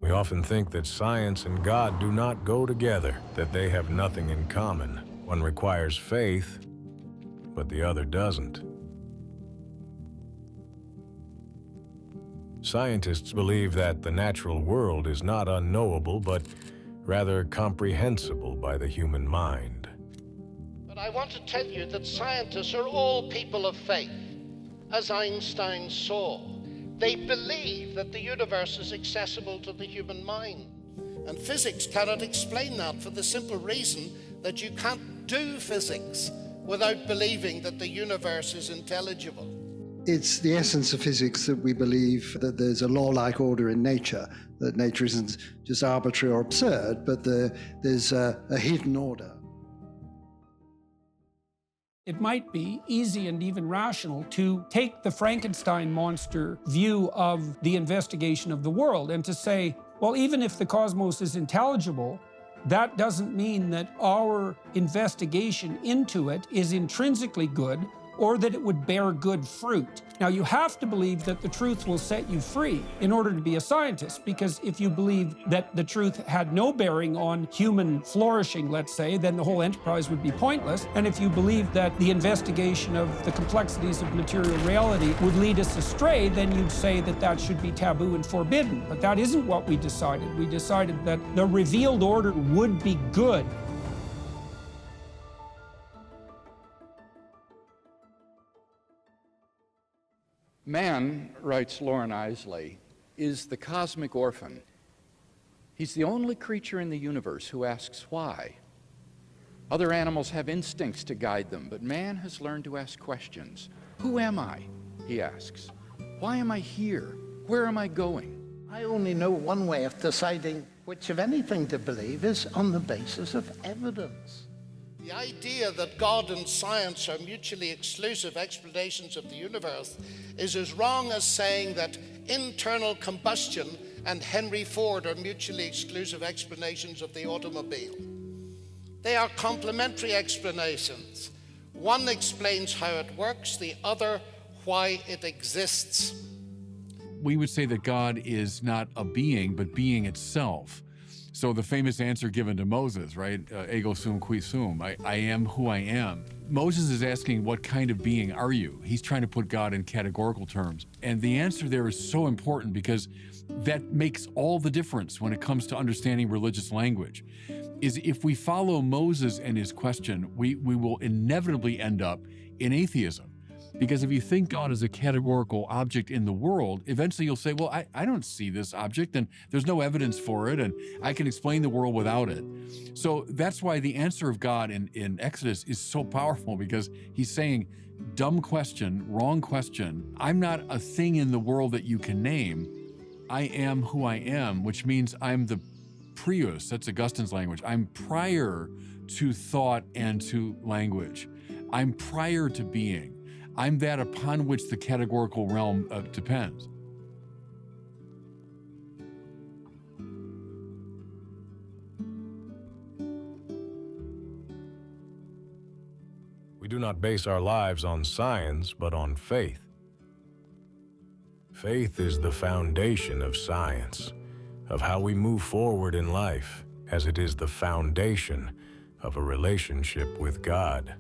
We often think that science and God do not go together, that they have nothing in common. One requires faith, but the other doesn't. Scientists believe that the natural world is not unknowable, but rather comprehensible by the human mind. But I want to tell you that scientists are all people of faith, as Einstein saw. They believe that the universe is accessible to the human mind. And physics cannot explain that for the simple reason that you can't do physics without believing that the universe is intelligible. It's the essence of physics that we believe that there's a law-like order in nature, that nature isn't just arbitrary or absurd, but there's a hidden order. It might be easy and even rational to take the Frankenstein monster view of the investigation of the world and to say, well, even if the cosmos is intelligible, that doesn't mean that our investigation into it is intrinsically good or that it would bear good fruit. Now, you have to believe that the truth will set you free in order to be a scientist, because if you believe that the truth had no bearing on human flourishing, let's say, then the whole enterprise would be pointless. And if you believe that the investigation of the complexities of material reality would lead us astray, then you'd say that that should be taboo and forbidden. But that isn't what we decided. We decided that the revealed order would be good. Man, writes Lauren Isley, is the cosmic orphan. He's the only creature in the universe who asks why. Other animals have instincts to guide them, but man has learned to ask questions. Who am I? He asks. Why am I here? Where am I going? I only know one way of deciding which of anything to believe is on the basis of evidence. The idea that God and science are mutually exclusive explanations of the universe is as wrong as saying that internal combustion and Henry Ford are mutually exclusive explanations of the automobile. They are complementary explanations. One explains how it works, the other why it exists. We would say that God is not a being, but being itself. So the famous answer given to Moses, right? Ego sum qui sum, I am who I am. Moses is asking, what kind of being are you? He's trying to put God in categorical terms. And the answer there is so important because that makes all the difference when it comes to understanding religious language. Is if we follow Moses and his question, we will inevitably end up in atheism. Because if you think God is a categorical object in the world, eventually you'll say, well, I don't see this object and there's no evidence for it and I can explain the world without it. So that's why the answer of God in Exodus is so powerful, because he's saying, dumb question, wrong question. I'm not a thing in the world that you can name. I am who I am, which means I'm the prius, that's Augustine's language. I'm prior to thought and to language. I'm prior to being. I'm that upon which the categorical realm depends. We do not base our lives on science, but on faith. Faith is the foundation of science, of how we move forward in life, as it is the foundation of a relationship with God.